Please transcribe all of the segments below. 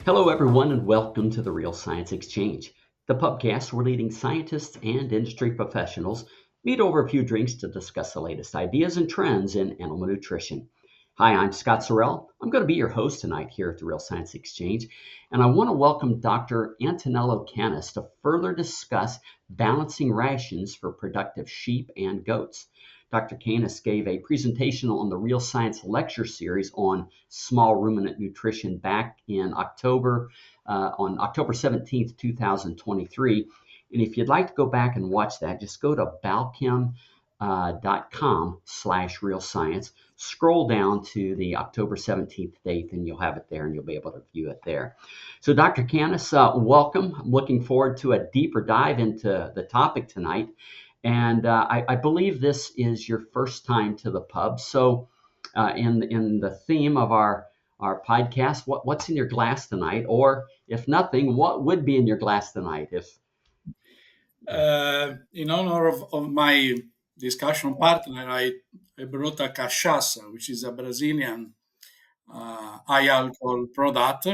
Hello, everyone, and welcome to the Real Science Exchange, the pubcast where leading scientists and industry professionals meet over a few drinks to discuss the latest ideas and trends in animal nutrition. Hi, I'm Scott Sorrell. I'm going to be your host tonight here at the Real Science Exchange, and I want to welcome Dr. Antonello Cannas to further discuss balancing rations for productive sheep and goats. Dr. Cannas gave a presentation on the Real Science lecture series on small ruminant nutrition back in on October 17th, 2023. And if you'd like to go back and watch that, just go to balchem.com/real science. Scroll down to the October 17th date, and you'll have it there, and you'll be able to view it there. So, Dr. Cannas, welcome. I'm looking forward to a deeper dive into the topic tonight. And I believe this is your first time to the pub. So, in the theme of our podcast, what's in your glass tonight? Or if nothing, what would be in your glass tonight? If In honor of my discussion partner, I brought a cachaça, which is a Brazilian high alcohol product.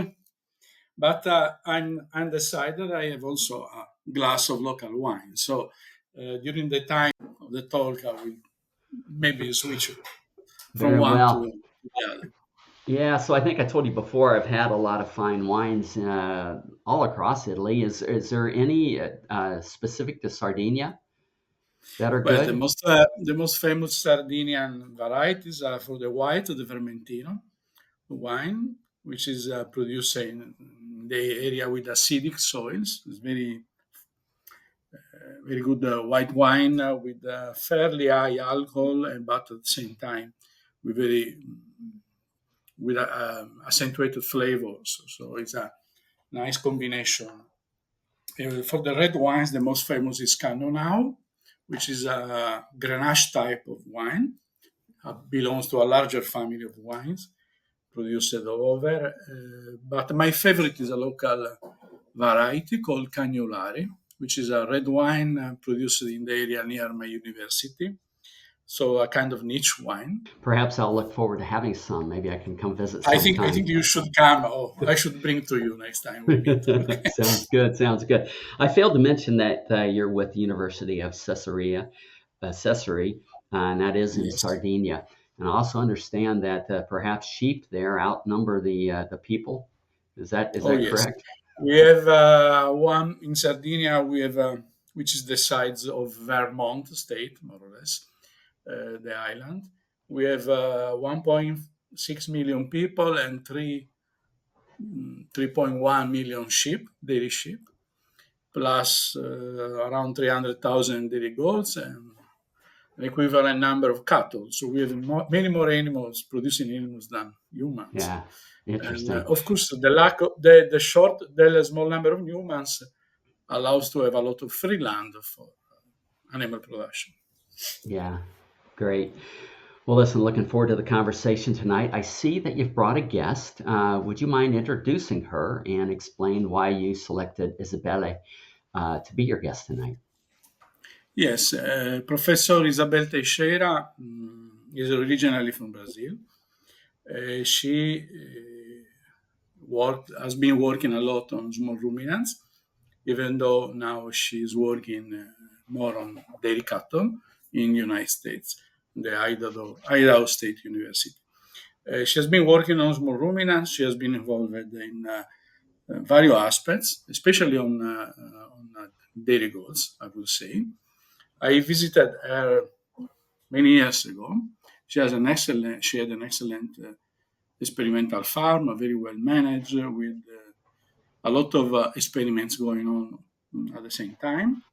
But I'm undecided. I have also a glass of local wine. So during the time of the talk, I will maybe switch from very one well. to the other. Yeah, so I think I told you before, I've had a lot of fine wines all across Italy. Is there any specific to Sardinia that are Well, good? the most famous Sardinian varieties are for the white, the Vermentino wine, which is produced in the area with acidic soils. It's very good white wine with fairly high alcohol, and but at the same time with very with accentuated flavors. So it's a nice combination. For the red wines, the most famous is Canonau, which is a Grenache type of wine. Belongs to a larger family of wines produced all over. But my favorite is a local variety called Cagnolari, which is a red wine produced in the area near my university. So a kind of niche wine. Perhaps I'll look forward to having some. Maybe I can come visit I sometime. think you should come. Oh, I should bring to you next time we meet. Okay. Sounds good. Sounds good. I failed to mention that you're with the University of Caesarea, and that is in Yes. Sardinia. And I also understand that perhaps sheep there outnumber the people. Is Oh that yes. correct? We have one in Sardinia. We have which is the size of Vermont state, more or less, the island. We have 1.6 million people and 3.1 million sheep, dairy sheep, plus around 300,000 dairy goats and an equivalent number of cattle. So we have many more animals, producing animals than humans. Yeah. And Interesting. of course, the lack of the small number of humans allows to have a lot of free land for animal production. Yeah. Great. Well, listen, looking forward to the conversation tonight. I see that you've brought a guest. Would you mind introducing her and explain why you selected Izabelle to be your guest tonight? Yes, Professor Izabelle Teixeira is originally from Brazil. She has been working a lot on small ruminants, even though now she's working more on dairy cattle in United States, the Idaho State University. She has been working on small ruminants. She has been involved in various aspects, especially on dairy goats, I would say. I visited her many years ago. She had an excellent experimental farm, very well managed, with a lot of experiments going on at the same time.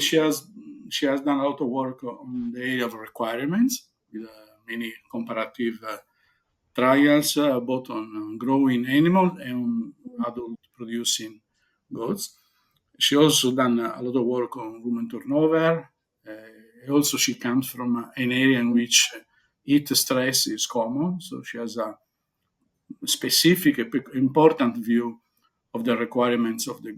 She has done a lot of work on the area of requirements with many comparative trials, both on growing animals and on adult producing goats. She also done a lot of work on rumen turnover. Also, she comes from an area in which heat stress is common, so she has a specific, important view of the requirements of the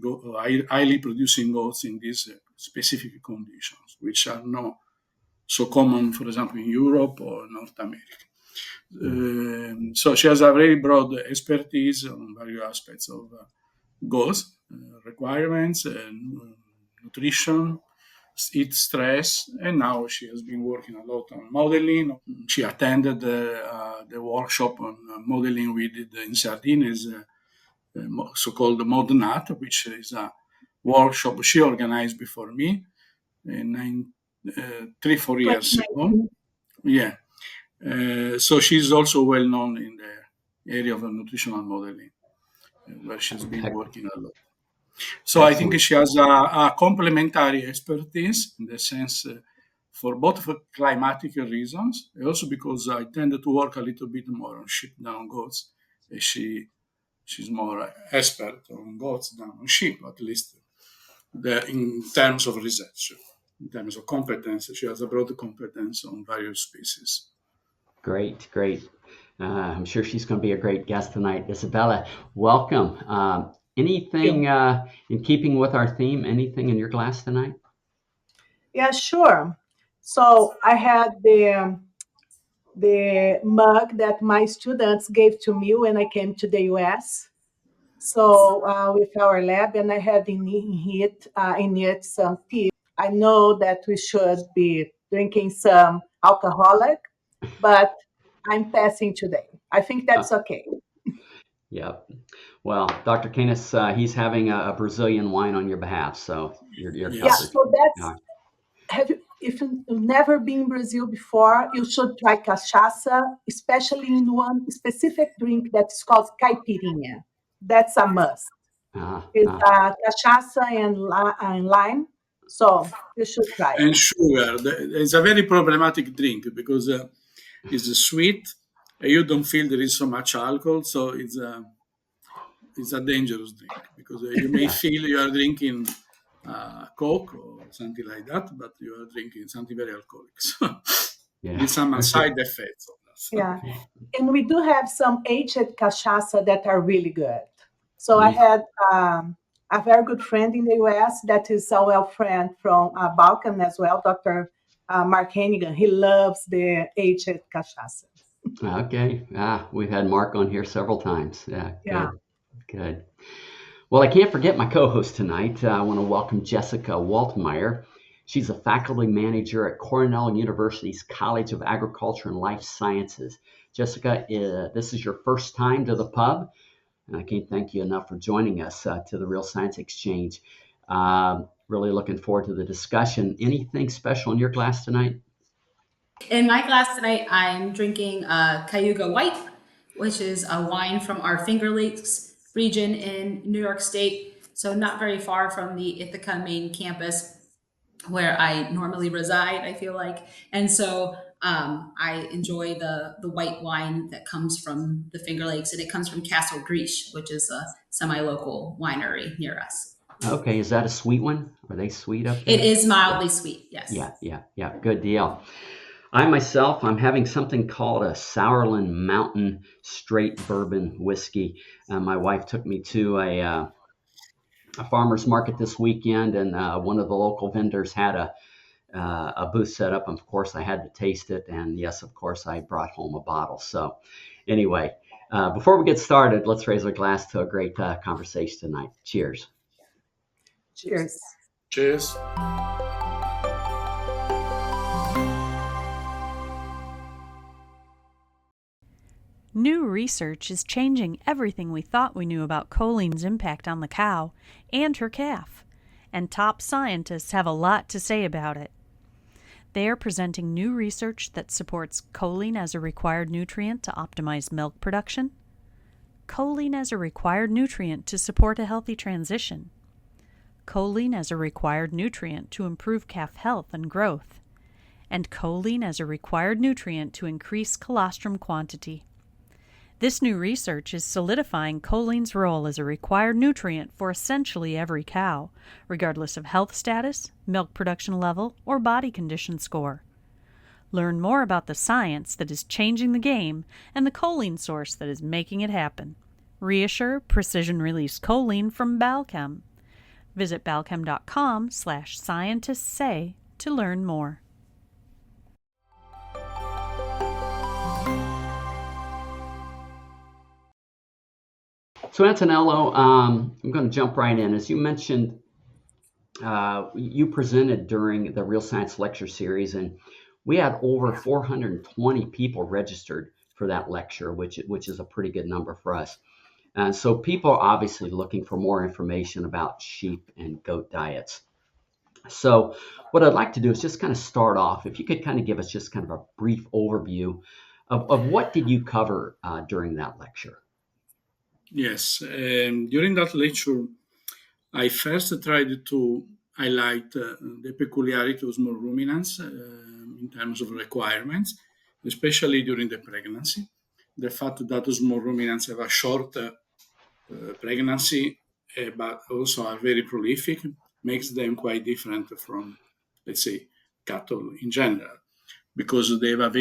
highly producing goats in these specific conditions, which are not so common, for example, in Europe or North America. So she has a very broad expertise on various aspects of goals, requirements, nutrition, heat stress, and now she has been working a lot on modeling. She attended the workshop on modeling we did in Sardinia, so-called ModNat, which is a workshop she organized before me in 3-4 years ago. Yeah. So she's also well known in the area of nutritional modeling, where she's been working a lot. So I think she has a complementary expertise in the sense for both for climatic reasons, and also because I tended to work a little bit more on sheep than on goats. She's more expert on goats than on sheep, at least in terms of research. In terms of competence, she has a broad competence on various species. Great. I'm sure she's going to be a great guest tonight. Izabelle, welcome. Anything in keeping with our theme, anything in your glass tonight? Yeah, sure. So I had the mug that my students gave to me when I came to the US. So with our lab, and I had in it some tea. I know that we should be drinking some alcoholic, but I'm passing today. I think that's okay. Yep. Well, Dr. Cannas, he's having a Brazilian wine on your behalf, so you're covered. Yeah, so that's, if you've never been in Brazil before, you should try cachaça, especially in one specific drink that's called caipirinha. That's a must. It's cachaça and lime, so you should try it. And sugar. It's a very problematic drink because it's sweet, and you don't feel there is so much alcohol, so it's a dangerous drink because you may feel you are drinking Coke or something like that, but you are drinking something very alcoholic. So with some side effects of that. Yeah, and we do have some aged cachaça that are really good. So I had a very good friend in the US that is a well friend from Balkan as well, Dr. Mark Hennigan. He loves the aged cachaça. Okay. We've had Mark on here several times. Yeah. Good. Well, I can't forget my co-host tonight. I want to welcome Jessica Waltmeyer. She's a faculty manager at Cornell University's College of Agriculture and Life Sciences. Jessica, this is your first time to the pub, and I can't thank you enough for joining us to the Real Science Exchange. Really looking forward to the discussion. Anything special in your glass tonight? In my glass tonight, I'm drinking Cayuga White, which is a wine from our Finger Lakes region in New York State. So not very far from the Ithaca main campus where I normally reside, I feel like. And so I enjoy the white wine that comes from the Finger Lakes, and it comes from Castle Grish, which is a semi-local winery near us. Okay, is that a sweet one? Are they sweet up there? It is mildly sweet, yes. Yeah, good deal. I'm having something called a Sourland Mountain Straight Bourbon Whiskey. My wife took me to a farmer's market this weekend, and one of the local vendors had a booth set up. And of course, I had to taste it, and yes, of course, I brought home a bottle. So anyway, before we get started, let's raise our glass to a great conversation tonight. Cheers. Cheers. Cheers. New research is changing everything we thought we knew about choline's impact on the cow and her calf, and top scientists have a lot to say about it. They are presenting new research that supports choline as a required nutrient to optimize milk production, choline as a required nutrient to support a healthy transition, choline as a required nutrient to improve calf health and growth, and choline as a required nutrient to increase colostrum quantity. This new research is solidifying choline's role as a required nutrient for essentially every cow, regardless of health status, milk production level, or body condition score. Learn more about the science that is changing the game and the choline source that is making it happen. Reassure precision-release choline from Balchem. Visit balchem.com/scientistsay to learn more. So Antonello, I'm going to jump right in. As you mentioned, you presented during the Real Science Lecture Series, and we had over 420 people registered for that lecture, which is a pretty good number for us. And so people are obviously looking for more information about sheep and goat diets. So what I'd like to do is just kind of start off. If you could kind of give us just kind of a brief overview of what did you cover during that lecture? Yes, during that lecture, I first tried to highlight the peculiarity of small ruminants in terms of requirements, especially during the pregnancy. The fact that small ruminants have a short pregnancy, but also are very prolific, makes them quite different from, let's say, cattle in general, because they have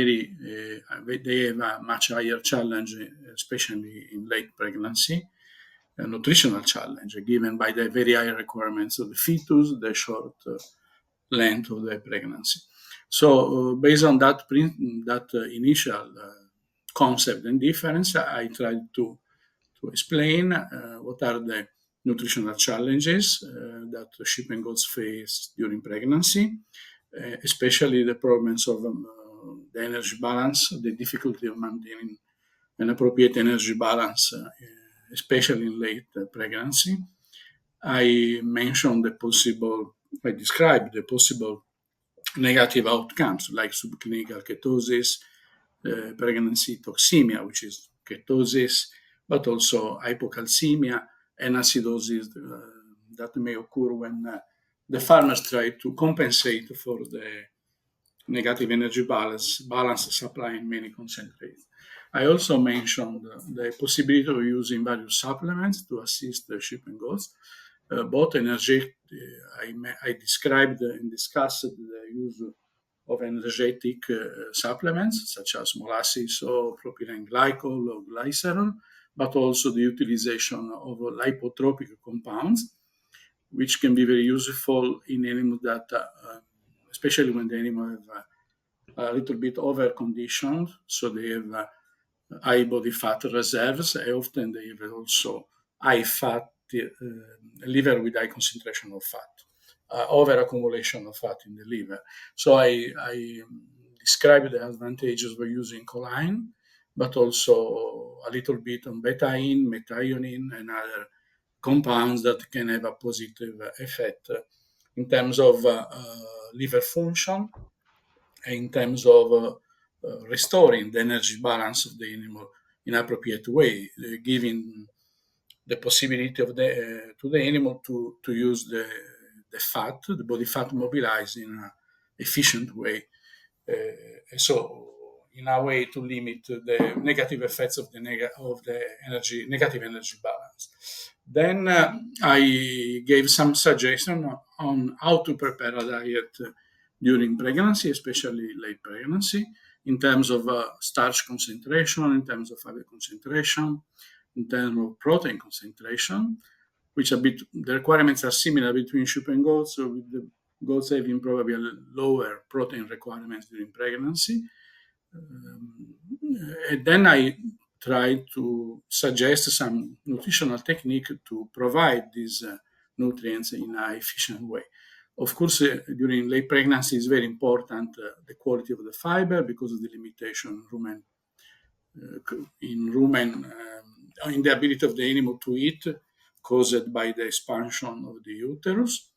a much higher challenge, especially in late pregnancy, a nutritional challenge given by the very high requirements of the fetus, the short length of the pregnancy. So based on that initial concept and difference, I tried to explain what are the nutritional challenges that sheep and goats face during pregnancy, especially the problems of the energy balance, the difficulty of maintaining an appropriate energy balance, especially in late pregnancy. I described the possible negative outcomes like subclinical ketosis, pregnancy toxemia, which is ketosis, but also hypocalcemia and acidosis that may occur when the farmers try to compensate for the negative energy balance supplying many concentrates. I also mentioned the possibility of using various supplements to assist the sheep and goats. Both energetic, I described and discussed the use of energetic supplements such as molasses or propylene glycol or glycerol, but also the utilization of lipotropic compounds, which can be very useful in animals that, especially when the animal have a little bit over-conditioned, so they have high body fat reserves, and often they have also high fat liver with high concentration of fat, over accumulation of fat in the liver. So I described the advantages of using choline, but also a little bit on betaine, methionine, and other compounds that can have a positive effect in terms of liver function, in terms of restoring the energy balance of the animal in an appropriate way, giving the possibility of to the animal to use the fat, the body fat mobilized in an efficient way. So in a way to limit the negative effects of the negative energy balance. Then I gave some suggestion on how to prepare a diet during pregnancy, especially late pregnancy, in terms of starch concentration, in terms of fiber concentration, in terms of protein concentration, which the requirements are similar between sheep and goats, so with the goats having probably a lower protein requirements during pregnancy. And then I tried to suggest some nutritional technique to provide these nutrients in an efficient way. Of course, during late pregnancy, it's very important the quality of the fiber because of the limitation in the ability of the animal to eat caused by the expansion of the uterus.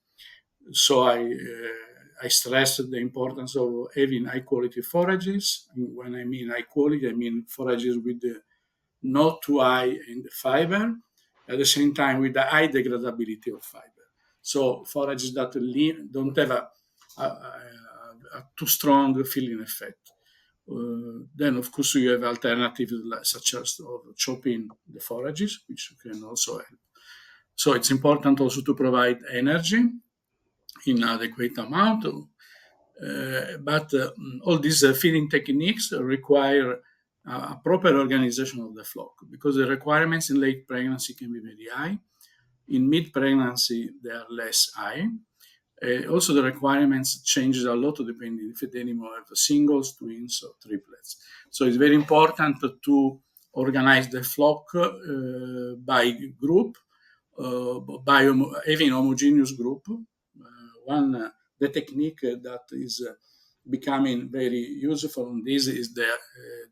So I stressed the importance of having high quality forages. When I mean high quality, I mean forages with not too high in the fiber, at the same time with the high degradability of fiber. So forages that don't have a too strong filling effect. Then, of course, you have alternatives such as chopping the forages, which can also help. So it's important also to provide energy in adequate amount. But all these feeding techniques require a proper organization of the flock because the requirements in late pregnancy can be very high. In mid-pregnancy, they are less high. Also, the requirements change a lot depending if the animal has singles, twins, or triplets. So it's very important to organize the flock by group, by having homogeneous group. The technique that is becoming very useful on this is the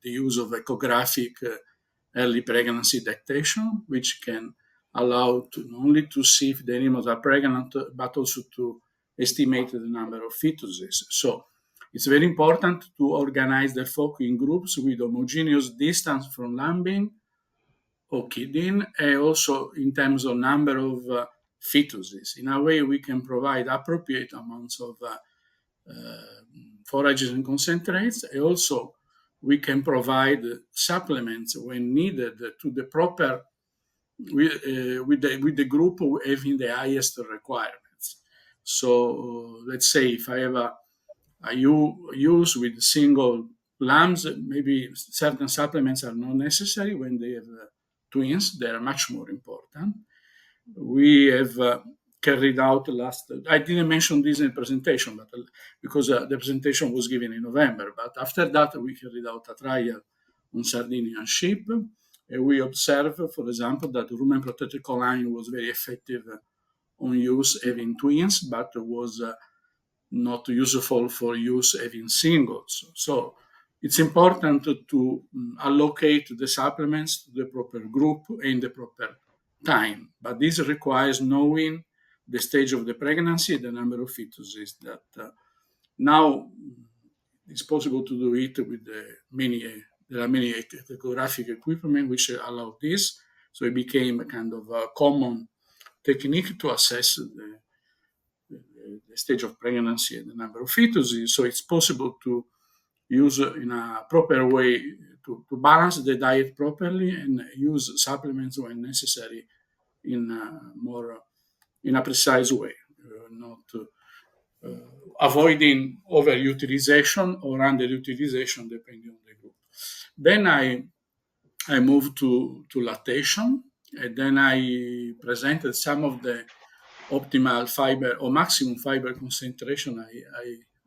use of echographic early pregnancy detection, which can allow not only to see if the animals are pregnant, but also to estimate the number of fetuses. So it's very important to organize the flock in groups with homogeneous distance from lambing or kidding, and also in terms of number of fetuses. In a way, we can provide appropriate amounts of forages and concentrates, and also we can provide supplements when needed to the proper with the group having the highest requirements. So let's say if I have a ewes with single lambs, maybe certain supplements are not necessary. When they have twins, they are much more important. We have carried out I didn't mention this in the presentation, but because the presentation was given in November. But after that, we carried out a trial on Sardinian sheep. And we observed, for example, that rumen-protected choline was very effective on ewes having twins, but was not useful for ewes having singles. So it's important to allocate the supplements to the proper group in the proper time. But this requires knowing the stage of the pregnancy and the number of fetuses. That now it's possible to do it with there are many echographic equipment which allow this. So it became a kind of a common technique to assess the stage of pregnancy and the number of fetuses. So it's possible to use in a proper way to balance the diet properly and use supplements when necessary in a precise way, not avoiding overutilization or underutilization depending on the group. Then I moved to lactation, and then I presented some of the optimal fiber or maximum fiber concentration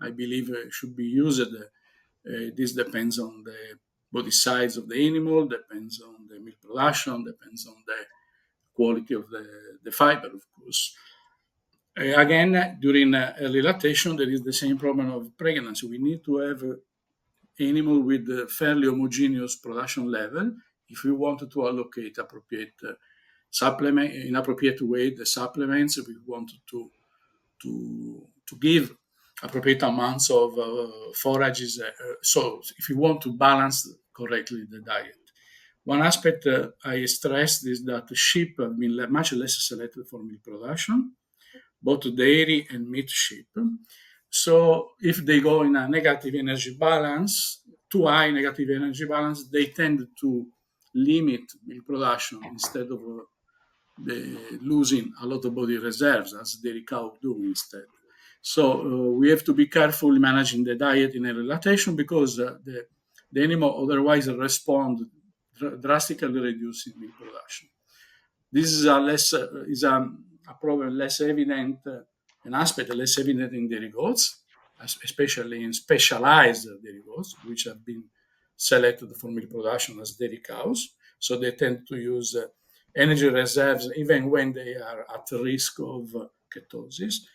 I believe should be used. This depends on the body size of the animal, depends on the milk production, depends on the quality of the fiber, of course. Again, during early lactation, there is the same problem of pregnancy. We need to have animal with a fairly homogeneous production level if we want to allocate appropriate supplement in appropriate way. The supplements we want to give appropriate amounts of forages. So if you want to balance correctly the diet. One aspect I stressed is that sheep have been much less selected for milk production, both dairy and meat sheep. So if they go in a negative energy balance, too high negative energy balance, they tend to limit milk production instead of losing a lot of body reserves, as dairy cows do instead. So we have to be careful managing the diet in early lactation because the animal otherwise respond drastically reducing milk production. This is a problem less evident, an aspect less evident in dairy goats, especially in specialized dairy goats, which have been selected for milk production as dairy cows. So they tend to use energy reserves even when they are at risk of ketosis.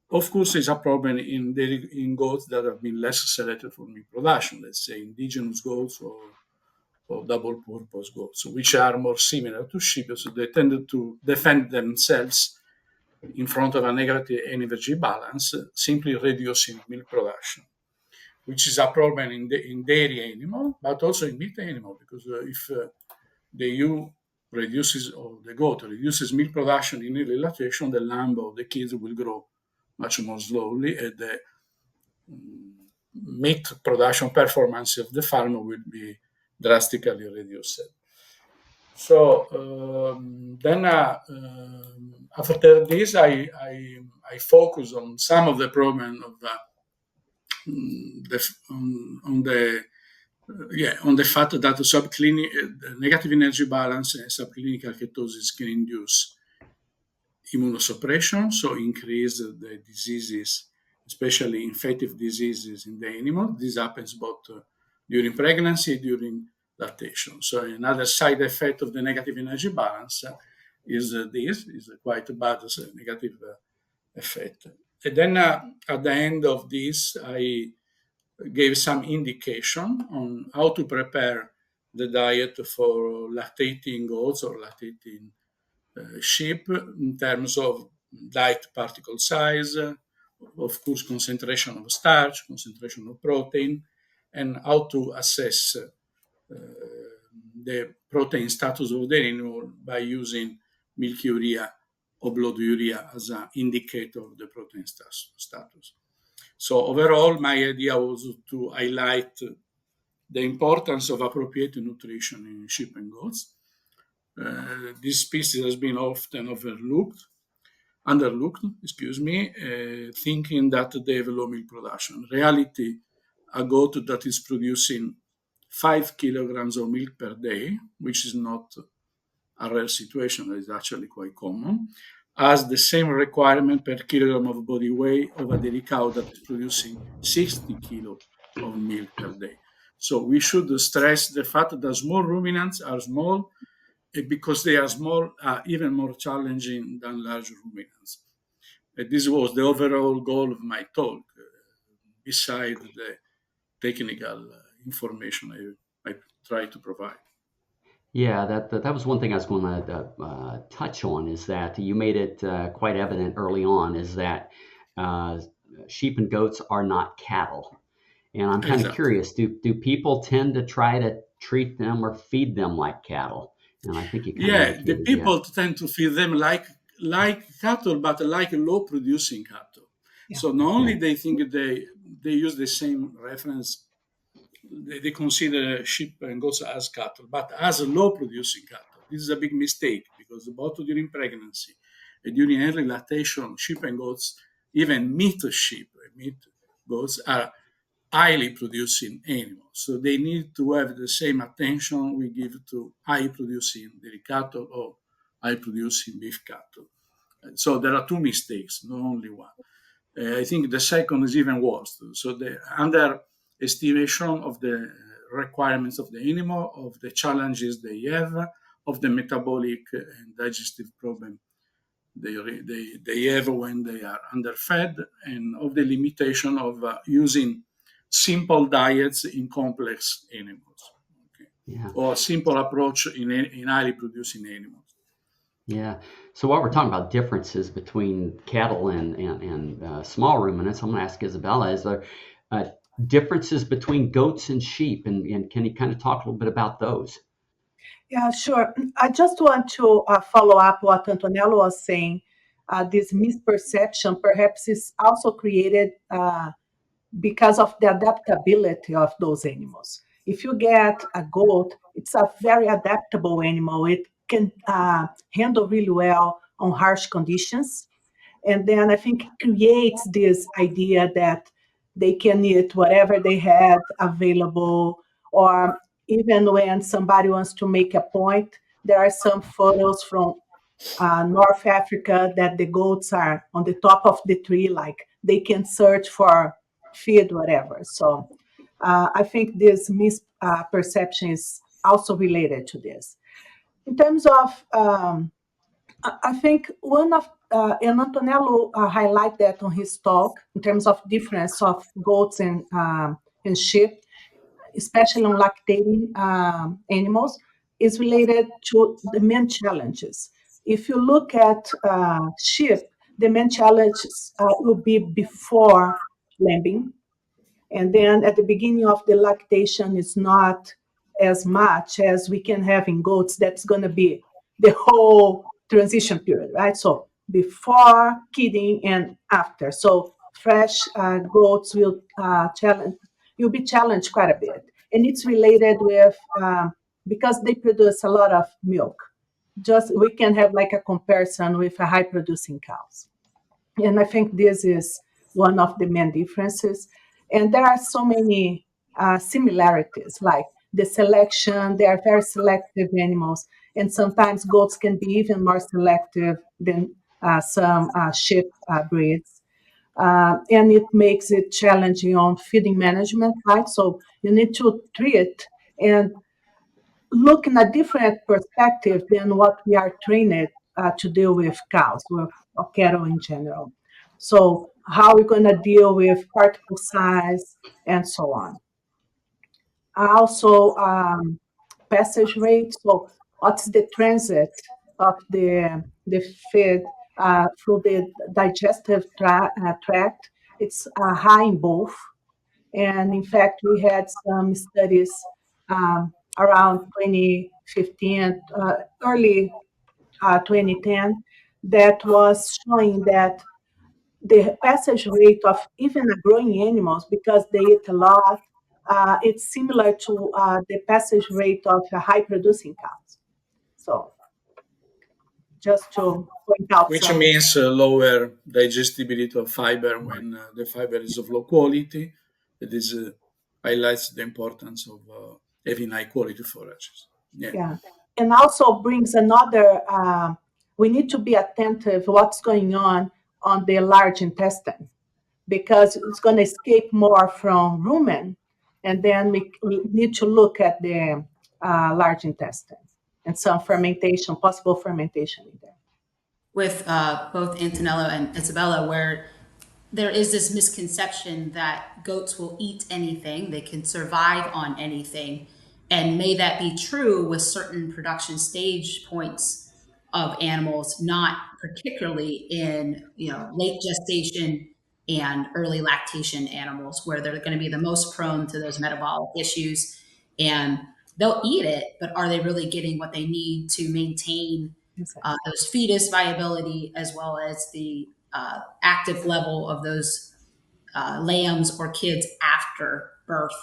Of course, it's a problem in goats that have been less selected for milk production, let's say indigenous goats or double purpose goats, which are more similar to sheep, so they tend to defend themselves in front of a negative energy balance, simply reducing milk production, which is a problem in dairy animal, but also in meat animal, because if the ewe reduces, or the goat reduces milk production in early lactation, the lamb or the kids will grow much more slowly, and the meat production performance of the farm will be drastically reduced. So then after this, I focus on some of the problem of on the fact that the negative energy balance and subclinical ketosis can induce immunosuppression, so increase the diseases, especially infective diseases in the animal. This happens both during pregnancy, during lactation. So another side effect of the negative energy balance is this, is quite bad negative effect. And then at the end of this, I gave some indication on how to prepare the diet for lactating goats or lactating sheep in terms of diet particle size, of course, concentration of starch, concentration of protein, and how to assess the protein status of the animal by using milk urea or blood urea as an indicator of the protein status. So overall, my idea was to highlight the importance of appropriate nutrition in sheep and goats. This species has been often underlooked, thinking that they have low milk production. In reality, a goat that is producing 5 kilograms of milk per day, which is not a rare situation, that is actually quite common, has the same requirement per kilogram of body weight of a dairy cow that is producing 60 kilos of milk per day. So we should stress the fact that small ruminants are small because they are small, even more challenging than large ruminants. This was the overall goal of my talk, beside the technical information I try to provide. Yeah, that was one thing I was going to touch on, is that you made it quite evident early on, is that uh, sheep and goats are not cattle. And I'm kind of Exactly. curious, do people tend to try to treat them or feed them like cattle? And I think you kind of Yeah, the indicated, yeah. people tend to feed them like cattle, but like low producing cattle. Yeah. So not only Okay. they think they use the same reference, they consider sheep and goats as cattle, but as a low producing cattle. This is a big mistake because both during pregnancy and during early lactation, sheep and goats, even meat goats, are highly producing animals. So they need to have the same attention we give to high producing dairy cattle or high producing beef cattle. So there are two mistakes, not only one. I think the second is even worse. So the underestimation of the requirements of the animal, of the challenges they have, of the metabolic and digestive problem they have when they are underfed, and of the limitation of using simple diets in complex animals, okay? Yeah. Or a simple approach in highly producing animals. Yeah. So while we're talking about differences between cattle and small ruminants, I'm going to ask Isabella, is there uh, differences between goats and sheep? And can you kind of talk a little bit about those? Yeah, sure. I just want to follow up what Antonello was saying. This misperception perhaps is also created because of the adaptability of those animals. If you get a goat, it's a very adaptable animal. It can handle really well on harsh conditions. And then I think it creates this idea that they can eat whatever they had available, or even when somebody wants to make a point, there are some photos from North Africa that the goats are on the top of the tree, like they can search for feed, whatever. So I think this misperception is also related to this. In terms of I think one of and Antonello highlight that on his talk in terms of difference of goats and sheep, especially on lactating animals, is related to the main challenges. If you look at sheep, the main challenges will be before lambing, and then at the beginning of the lactation is not as much as we can have in goats. That's going to be the whole transition period, right? So before kidding and after. So fresh goats will challenge. You'll be challenged quite a bit, and it's related with because they produce a lot of milk. Just we can have like a comparison with a high producing cows. And I think this is one of the main differences. And there are so many similarities, like the selection, they are very selective animals. And sometimes goats can be even more selective than some sheep breeds. And it makes it challenging on feeding management, right? So you need to treat and look in a different perspective than what we are trained to deal with cows, with cattle in general. So how we're going to deal with particle size and so on. Also, passage rate. So what's the transit of the feed through the digestive tract? It's high in both. And in fact, we had some studies around 2015, early 2010, that was showing that the passage rate of even growing animals, because they eat a lot, it's similar to the passage rate of high producing cows. So just to point out Which some. means lower digestibility of fiber when the fiber is of low quality. It is highlights the importance of having high quality forages. Yeah. And also brings another, we need to be attentive what's going on the large intestine, because it's going to escape more from rumen, and then we need to look at the large intestine and some fermentation, possible fermentation in there. With both Antonello and Izabelle, where there is this misconception that goats will eat anything, they can survive on anything. And may that be true with certain production stage points of animals, not particularly in late gestation and early lactation animals, where they're going to be the most prone to those metabolic issues. And they'll eat it, but are they really getting what they need to maintain those fetus viability, as well as the active level of those lambs or kids after birth,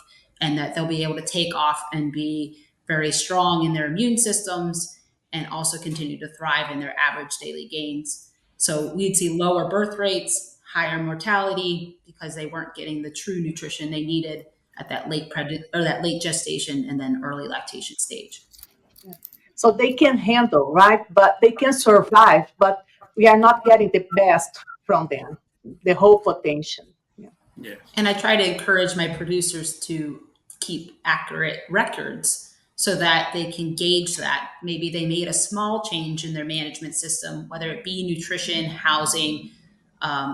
and that they'll be able to take off and be very strong in their immune systems and also continue to thrive in their average daily gains. So we'd see lower birth rates, higher mortality, because they weren't getting the true nutrition they needed at that that late gestation and then early lactation stage. So they can handle, right? But they can survive, but we are not getting the best from them, the whole potential. Yes. And I try to encourage my producers to keep accurate records so that they can gauge that. Maybe they made a small change in their management system, whether it be nutrition, housing,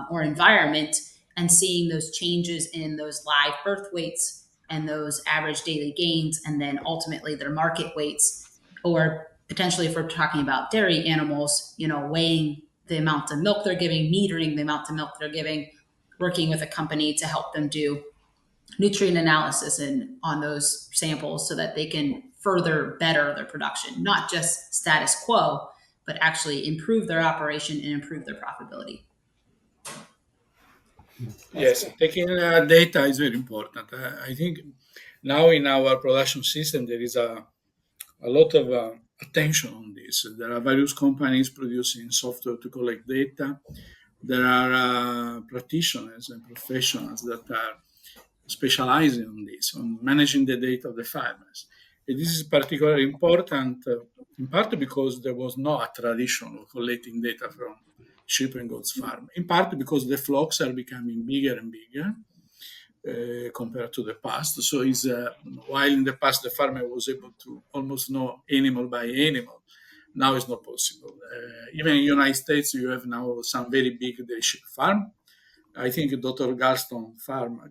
or environment, and seeing those changes in those live birth weights and those average daily gains, and then ultimately their market weights. Or potentially, if we're talking about dairy animals, weighing the amount of milk they're giving, metering the amount of milk they're giving, working with a company to help them do nutrient analysis on those samples so that they can further better their production, not just status quo, but actually improve their operation and improve their profitability. Yes, taking data is very important. I think now in our production system there is a lot of attention on this. There are various companies producing software to collect data. There are practitioners and professionals that are specializing on this, on managing the data of the farmers. And this is particularly important, in part because there was no tradition of collecting data from sheep and goats farm, in part because the flocks are becoming bigger and bigger compared to the past. So while in the past the farmer was able to almost know animal by animal, now it's not possible. Even in the United States, you have now some very big dairy sheep farm. I think Dr. Galton farm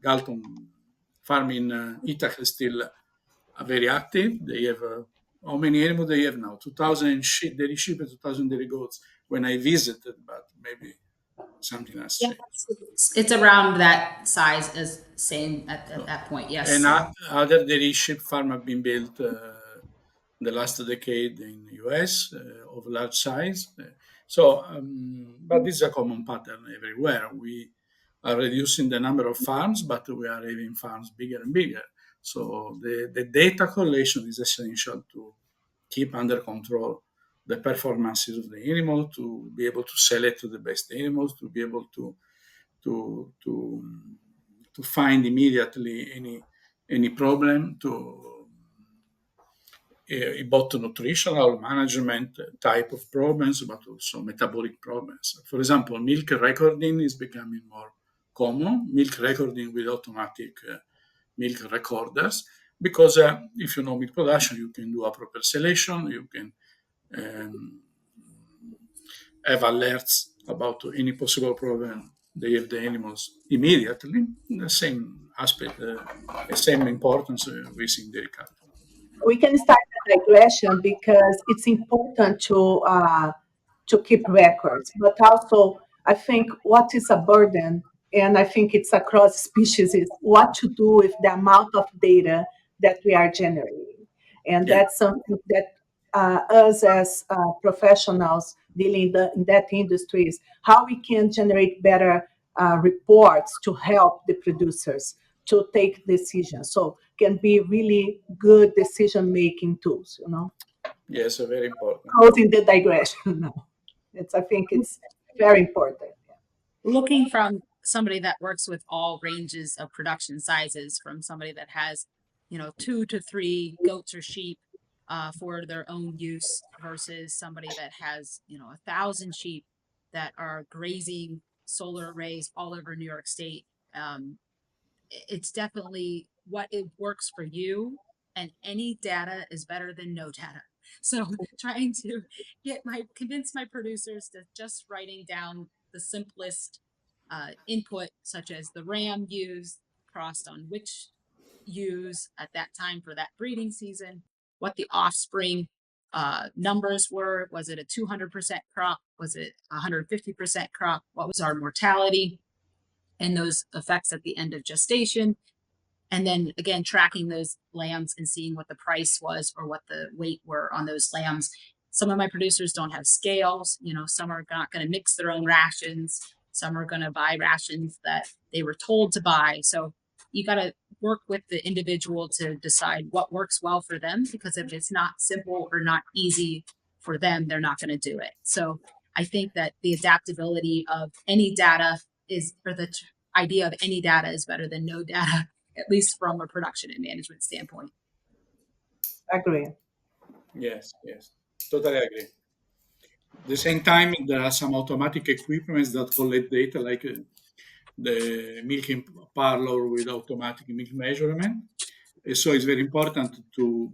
in Ithaca is still very active. They have how many animals they have now? 2,000 dairy sheep and 2,000 dairy goats when I visited, but maybe something has changed. It's around that size as same at that point, yes. And other dairy sheep farm have been built the last decade in the US of large size. But this is a common pattern everywhere. We are reducing the number of farms, but we are having farms bigger and bigger. So the data collation is essential to keep under control the performances of the animal, to be able to select the best animals, to be able to find immediately any problem, both nutritional management type of problems, but also metabolic problems. For example, milk recording is becoming more common, milk recording with automatic milk recorders. because if you know meat production, you can do a proper selection, you can um, have alerts about any possible problem they have the animals immediately. The same aspect, the same importance within dairy cattle. We can start the digression because it's important to keep records, but also I think what is a burden, and I think it's across species, is what to do with the amount of data that we are generating, and Yeah. that's something that us as professionals dealing in that industry is how we can generate better reports to help the producers to take decisions. So can be really good decision making tools. Yes, very important. Closing the digression now. I think it's very important. Looking from somebody that works with all ranges of production sizes, from somebody that has, 2 to 3 goats or sheep for their own use versus somebody that has, 1,000 sheep that are grazing solar arrays all over New York State. It's definitely what it works for you, and any data is better than no data. So trying to convince my producers to just writing down the simplest input, such as the ram used crossed on which ewes at that time for that breeding season, what the offspring numbers were. Was it a 200% crop? Was it 150% crop? What was our mortality and those effects at the end of gestation? And then again, tracking those lambs and seeing what the price was or what the weight were on those lambs. Some of my producers don't have scales. Some are not going to mix their own rations. Some are going to buy rations that they were told to buy. So you got to work with the individual to decide what works well for them, because if it's not simple or not easy for them, they're not going to do it. So I think that the adaptability of any data or the idea of any data is better than no data, at least from a production and management standpoint. Agree. Yes, totally agree. At the same time, there are some automatic equipments that collect data, like the milking parlor with automatic milk measurement. And so it's very important to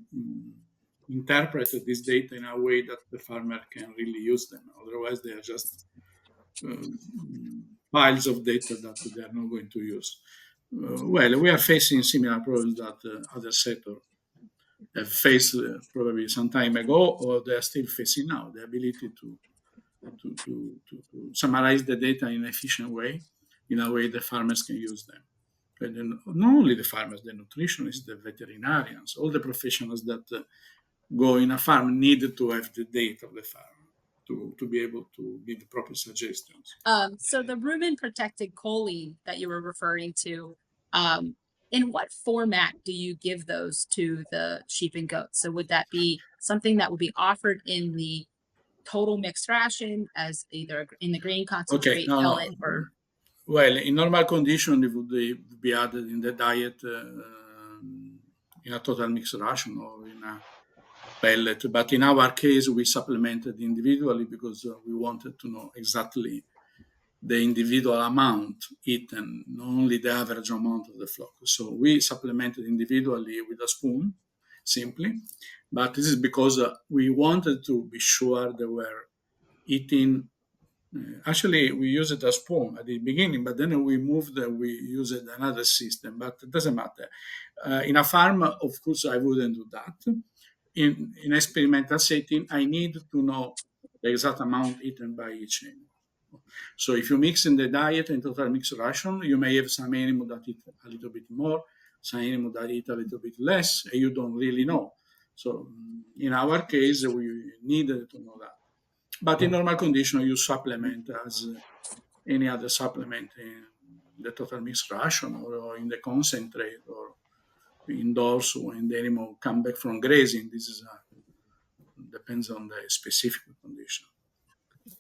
interpret this data in a way that the farmer can really use them. Otherwise, they are just piles of data that they are not going to use. Well, we are facing similar problems that other sectors have faced probably some time ago, or they are still facing now. The ability to summarize the data in an efficient way, in a way the farmers can use them. But then not only the farmers, the nutritionists, the veterinarians, all the professionals that go in a farm need to have the data of the farm to be able to give the proper suggestions. So the rumen-protected choline that you were referring to, in what format do you give those to the sheep and goats? So would that be something that would be offered in the total mixed ration as either in the grain concentrate, pellet, or? Well, in normal condition, it would be added in the diet in a total mixed ration or in a pellet. But in our case, we supplemented individually because we wanted to know exactly the individual amount eaten, not only the average amount of the flock. So we supplemented individually with a spoon, simply. But this is because we wanted to be sure they were eating. Actually, we used it as spoon at the beginning, but then we moved, we used another system, but it doesn't matter. In a farm, of course, I wouldn't do that. In experimental setting, I need to know the exact amount eaten by each animal. So if you mix in the diet and total mixed ration, you may have some animal that eat a little bit more, some animal that eat a little bit less, and you don't really know. So in our case, we needed to know that. But in normal condition, you supplement as any other supplement in the total mixed ration or in the concentrate or indoors when the animal come back from grazing. This is depends on the specific condition.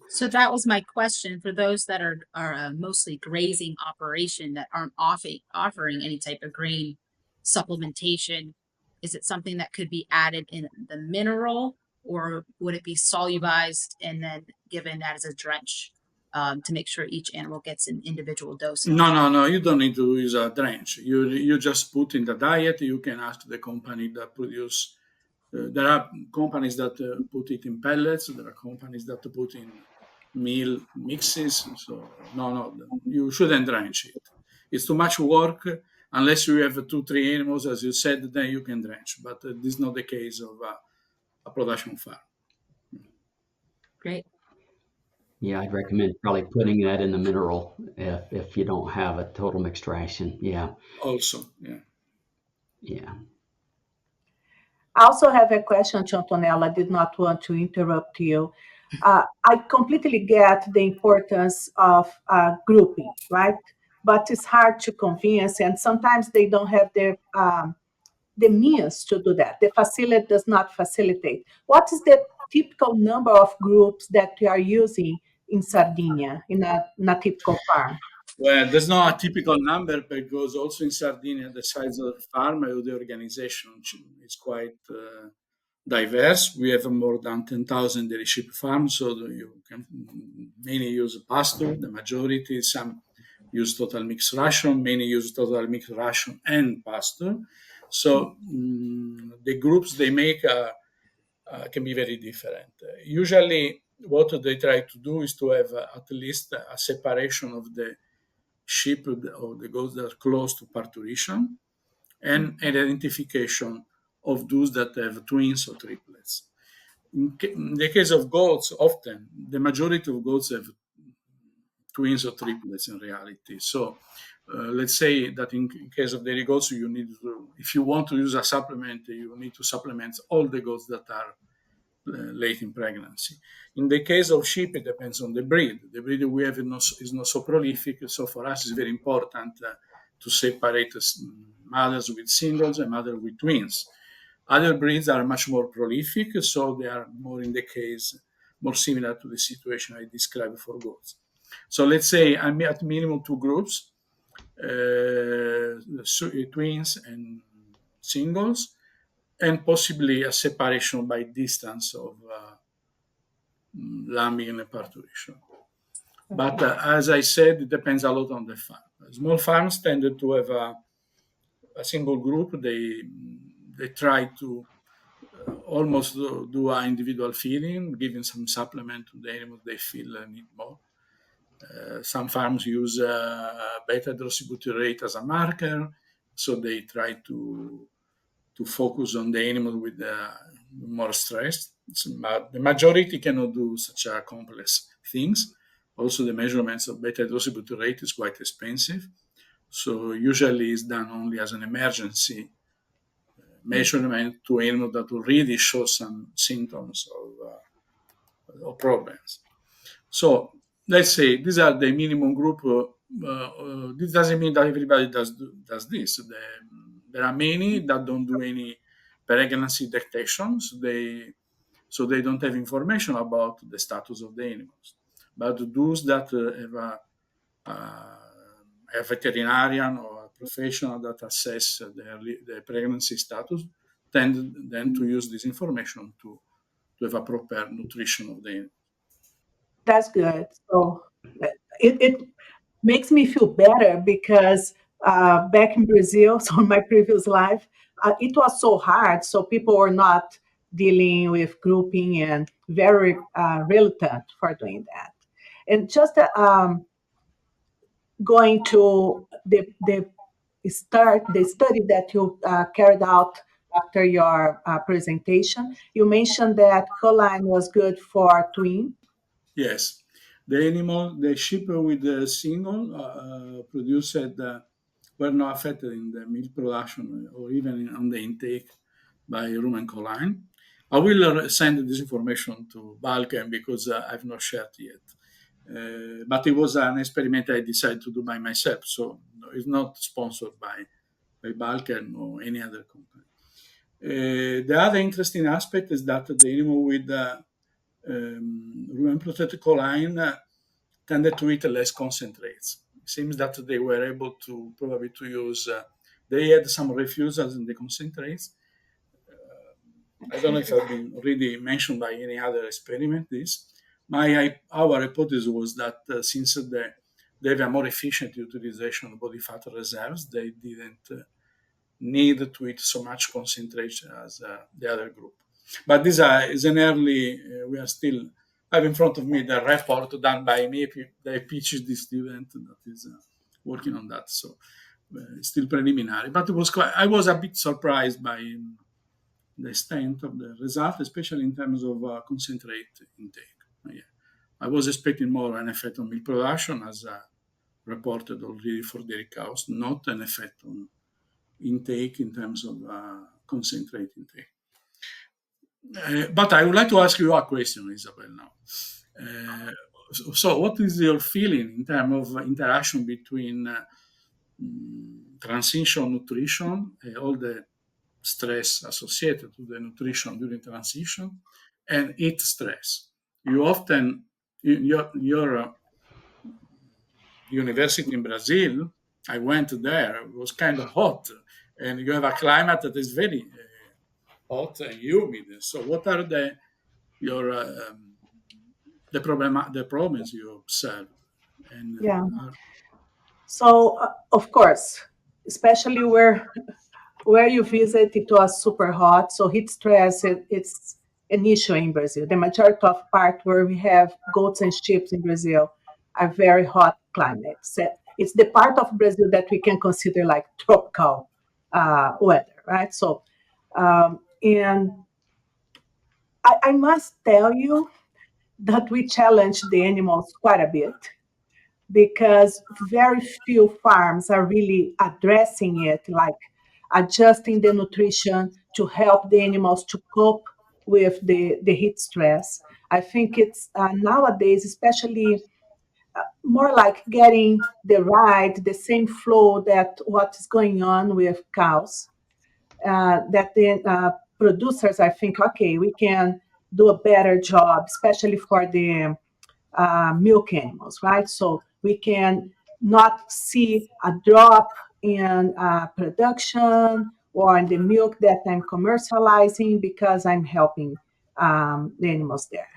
So that was my question for those that are a mostly grazing operation that aren't offering any type of grain supplementation. Is it something that could be added in the mineral, or would it be solubilized and then given that as a drench to make sure each animal gets an individual dose? No. You don't need to use a drench. You just put in the diet. You can ask the company that produce. There are companies that put it in pellets. There are companies that put in meal mixes. So no, you shouldn't drench it. It's too much work. Unless you have 2-3 animals, as you said, then you can drench. But this is not the case of a production farm. Great. Yeah, I'd recommend probably putting that in the mineral if you don't have a total mixed ration. Yeah. Also, yeah. Yeah. I also have a question to Antonello. I did not want to interrupt you. I completely get the importance of grouping, right? But it's hard to convince, and sometimes they don't have the means to do that. The facility does not facilitate. What is the typical number of groups that you are using in Sardinia in a typical farm? Well, there's not a typical number because also in Sardinia, the size of the farm or the organization is quite diverse. We have more than 10,000 dairy sheep farms, so you can many use pasture, the majority. Some use total mixed ration, many use total mixed ration and pasture. So the groups they make can be very different. Usually, what they try to do is to have at least a separation of the sheep or the goats that are close to partition and an identification of those that have twins or triplets. In the case of goats, often the majority of goats have twins or triplets in reality. So let's say that in case of dairy goats, you need to, if you want to use a supplement, you need to supplement all the goats that are late in pregnancy. In the case of sheep, it depends on the breed. The breed we have is not so prolific, so for us it's very important to separate mothers with singles and mothers with twins. Other breeds are much more prolific, so they are more in the case, more similar to the situation I described for goats. So let's say I'm at minimum 2 groups, twins and singles, and possibly a separation by distance of lambing and parturition. But as I said, it depends a lot on the farm. Small farms tended to have a single group. They try to almost do an individual feeding, giving some supplement to the animals they feel need more. Some farms use beta hydroxybutyrate as a marker, so they try to focus on the animal with more stress. But the majority cannot do such complex things. Also, the measurements of beta hydroxybutyrate is quite expensive. So usually it's done only as an emergency measurement to animal that already show some symptoms of problems. So let's say these are the minimum group. This doesn't mean that everybody does this. There are many that don't do any pregnancy detection, so they don't have information about the status of the animals. But those that have a veterinarian or a professional that assess the pregnancy status tend then to use this information to have a proper nutrition of the animal. That's good. So it makes me feel better because back in Brazil, so in my previous life, it was so hard. So people were not dealing with grouping and very reluctant for doing that. And just going to the study that you carried out after your presentation, you mentioned that choline was good for twin. Yes, the sheep with the single produced were not affected in the milk production or even on the intake by rumen choline. I will send this information to Balkan because I've not shared yet. But it was an experiment I decided to do by myself, so it's not sponsored by Balkan or any other company. The other interesting aspect is that the animal with rumen-protected choline tended to eat less concentrates. It seems that they were able to probably to use, they had some refusals in the concentrates. I don't know if I've been already mentioned by any other experiment this, our hypothesis was that since they have a more efficient utilization of body fat reserves, they didn't need to eat so much concentration as the other group. But this is an early, we are still, I have in front of me the report done by me, the PhD student that is working on that. So it's still preliminary, but I was a bit surprised by the extent of the result, especially in terms of concentrate intake. Yeah. I was expecting more an effect on milk production, as reported already for dairy cows, not an effect on intake in terms of concentrate intake. But I would like to ask you a question, Izabelle, now. So what is your feeling in terms of interaction between transition nutrition, all the stress associated to the nutrition during transition, and heat stress? You often, your university in Brazil, I went there, it was kind of hot, and you have a climate that is very hot and humid. So what are the problems you observe? And Yeah. So, of course, especially where you visit, it was super hot. So heat stress, it's an issue in Brazil. The majority of part where we have goats and sheep in Brazil are very hot climates. It's the part of Brazil that we can consider like tropical weather, right? So, and I must tell you that we challenge the animals quite a bit because very few farms are really addressing it, like adjusting the nutrition to help the animals to cope with the heat stress. I think it's nowadays, especially more like getting the same flow that what is going on with cows. That the producers, I think, okay, we can do a better job, especially for the milk animals, right? So we can not see a drop in production or in the milk that I'm commercializing because I'm helping the animals there.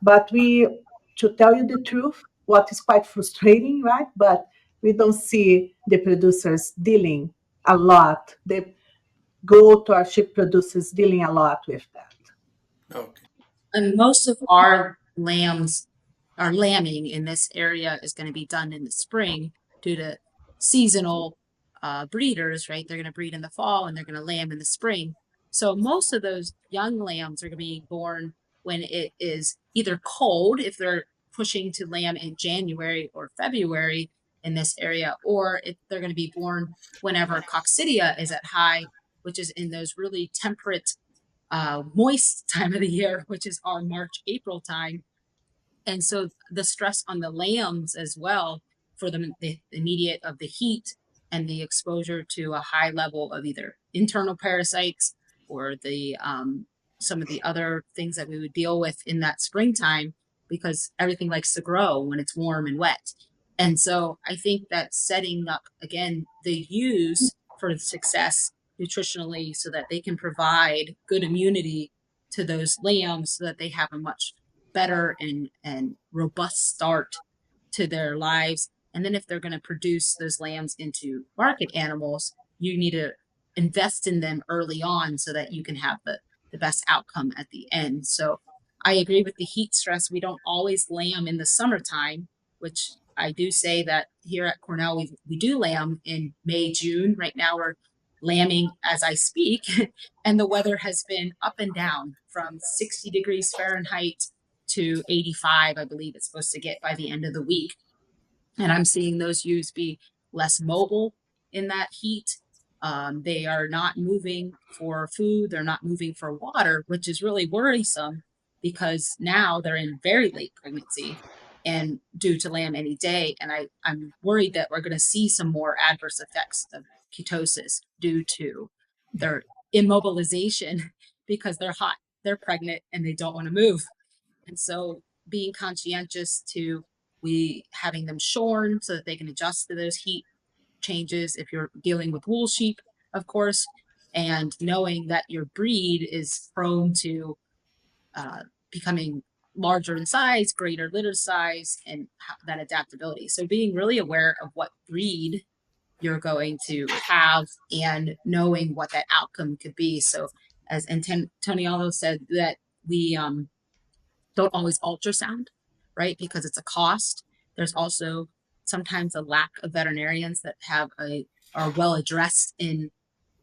But to tell you the truth, what is quite frustrating, right? But we don't see the producers dealing a lot. The goat or sheep producers dealing a lot with that. Okay. And most of our lambing in this area is going to be done in the spring due to seasonal breeders, right? They're going to breed in the fall and they're going to lamb in the spring. So most of those young lambs are going to be born when it is either cold, if they're pushing to lamb in January or February in this area, or if they're going to be born whenever coccidia is at high, which is in those really temperate moist time of the year, which is our March, April time. And so the stress on the lambs as well for the immediate of the heat and the exposure to a high level of either internal parasites or the some of the other things that we would deal with in that springtime, because everything likes to grow when it's warm and wet. And so I think that setting up again the ewes for success nutritionally so that they can provide good immunity to those lambs so that they have a much better and robust start to their lives. And then if they're going to produce those lambs into market animals, you need to invest in them early on so that you can have the best outcome at the end. So I agree with the heat stress. We don't always lamb in the summertime, which I do say that here at Cornell, we do lamb in May, June. Right now we're lambing as I speak, and the weather has been up and down from 60 degrees Fahrenheit to 85, I believe it's supposed to get by the end of the week. And I'm seeing those ewes be less mobile in that heat. They are not moving for food. They're not moving for water, which is really worrisome because now they're in very late pregnancy and due to lamb any day. And I'm worried that we're going to see some more adverse effects of ketosis due to their immobilization because they're hot, they're pregnant, and they don't want to move. And so being conscientious to having them shorn so that they can adjust to those heat changes if you're dealing with wool sheep, of course, and knowing that your breed is prone to becoming larger in size, greater litter size, and that adaptability. So being really aware of what breed you're going to have and knowing what that outcome could be. So as Antonello said, that we don't always ultrasound, right? Because it's a cost. There's also sometimes a lack of veterinarians that are well addressed in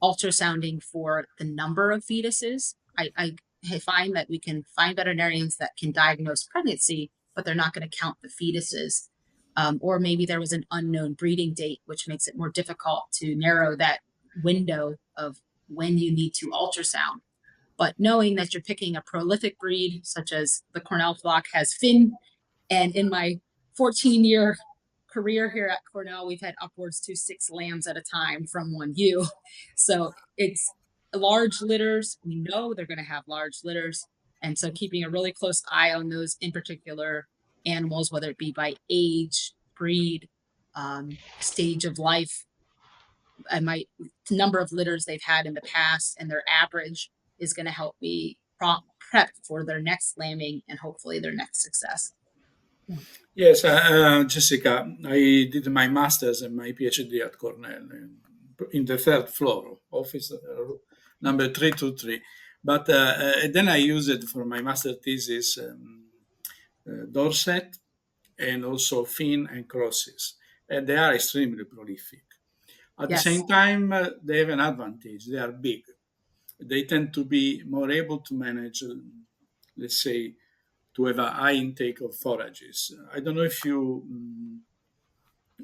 ultrasounding for the number of fetuses. I find that we can find veterinarians that can diagnose pregnancy, but they're not going to count the fetuses. Or maybe there was an unknown breeding date, which makes it more difficult to narrow that window of when you need to ultrasound. But knowing that you're picking a prolific breed, such as the Cornell flock has Finn, and in my 14-year career here at Cornell, we've had upwards to 6 lambs at a time from one ewe. So it's large litters. We know they're going to have large litters. And so keeping a really close eye on those in particular animals, whether it be by age, breed, stage of life, my number of litters they've had in the past and their average is going to help me prep for their next lambing and hopefully their next success. Yes, Jessica, I did my master's and my PhD at Cornell in the third floor, office number 323. But then I used it for my master thesis, Dorset, and also Finn and crosses. And they are extremely prolific. At the same time, they have an advantage. They are big. They tend to be more able to manage, let's say, to have a high intake of forages. I don't know if you,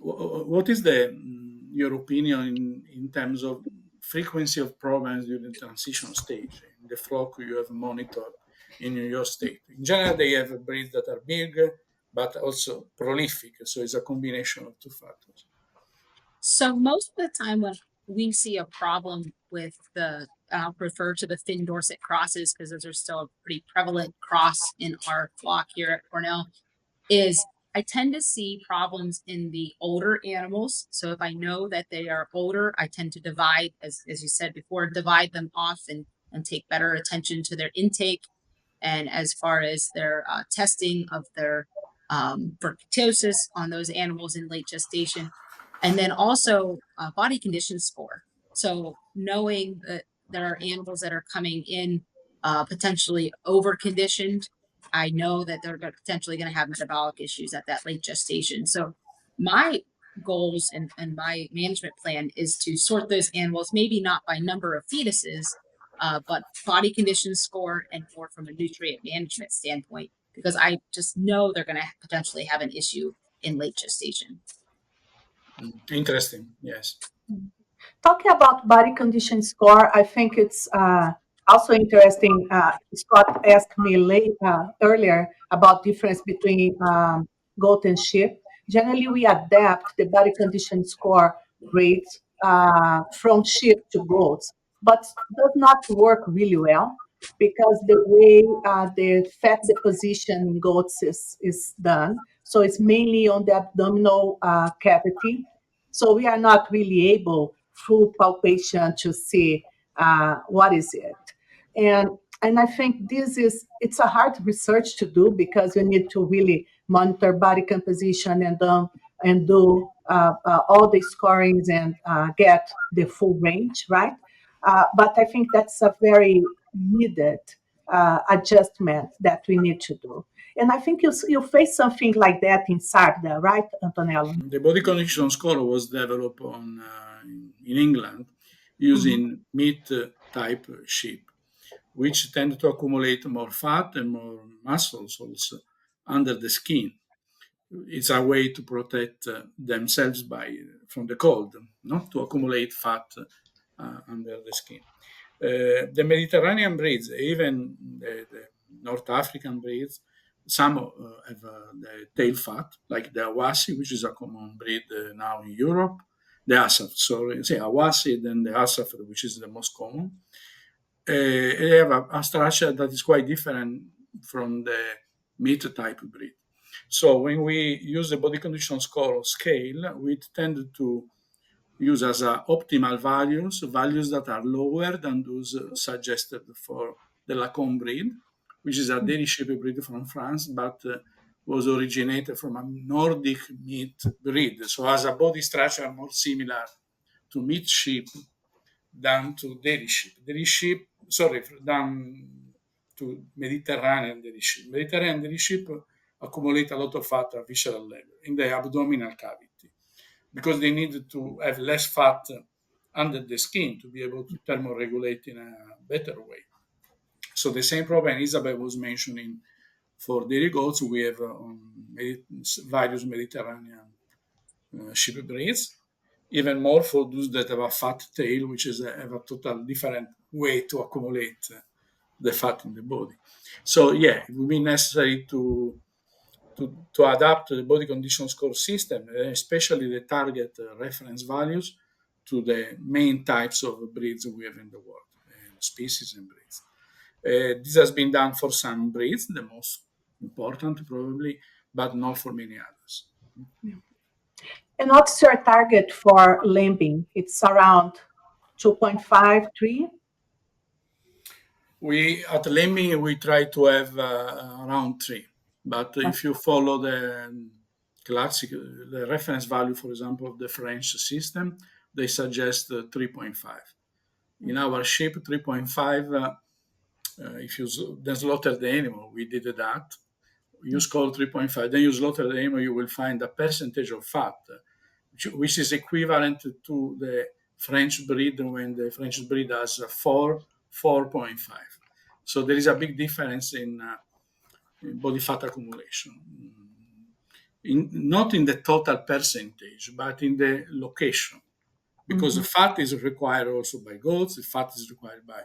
what is your opinion in terms of frequency of problems during the transition stage? In the flock you have monitored in your state. In general, they have breeds that are big, but also prolific. So it's a combination of two factors. So most of the time when we see a problem with I'll refer to the Finn Dorset crosses because those are still a pretty prevalent cross in our flock here at Cornell, is I tend to see problems in the older animals. So if I know that they are older, I tend to divide, as you said before, divide them off and take better attention to their intake. And as far as their testing of their fetuses on those animals in late gestation, and then also body condition score. So knowing that there are animals that are coming in potentially over conditioned, I know that they're potentially going to have metabolic issues at that late gestation. So my goals and my management plan is to sort those animals, maybe not by number of fetuses, but body condition score and more from a nutrient management standpoint, because I just know they're going to potentially have an issue in late gestation. Interesting, yes. Talking about body condition score, I think it's also interesting. Scott asked me earlier about difference between goat and sheep. Generally, we adapt the body condition score rates from sheep to goats, but does not work really well because the way the fat deposition in goats is done. So it's mainly on the abdominal cavity. So we are not really able through palpation to see what is it. And I think it's a hard research to do because you need to really monitor body composition and do all the scorings and get the full range, right? But I think that's a very needed adjustment that we need to do. And I think you face something like that in Sarda, right, Antonello? The body condition score was developed in England using meat type sheep, which tend to accumulate more fat and more muscles also under the skin. It's a way to protect themselves from the cold, not to accumulate fat under the skin. The Mediterranean breeds, even the North African breeds, some have the tail fat, like the Awasi, which is a common breed now in Europe. The Asaf, Awasi, then the Asaf, which is the most common. They have a structure that is quite different from the meat type breed. So when we use the body condition score scale, we tend to use as optimal values that are lower than those suggested for the Lacombe breed, which is a dairy sheep breed from France, but was originated from a Nordic meat breed. So has a body structure more similar to meat sheep than to dairy sheep. Than to Mediterranean dairy sheep. Mediterranean dairy sheep accumulate a lot of fat at visceral level in the abdominal cavity because they need to have less fat under the skin to be able to thermoregulate in a better way. So the same problem Izabelle was mentioning for dairy goats, we have various Mediterranean sheep breeds, even more for those that have a fat tail, which is have a total different way to accumulate the fat in the body. So yeah, it will be necessary to adapt the body condition score system, especially the target reference values, to the main types of breeds we have in the world, species and breeds. This has been done for some breeds, the most important probably, but not for many others. And what's your target for lambing? It's around 2.5, 3? We at lambing we try to have around 3, but if you follow the classic, the reference value, for example, of the French system, they suggest 3.5. In our sheep, 3.5. If you then slaughter the animal, we did that. You score 3.5, then you slaughter the animal, you will find a percentage of fat, which is equivalent to the French breed when the French breed has 4.5. So there is a big difference in body fat accumulation. Not in the total percentage, but in the location. Because the fat is required also by goats, the fat is required by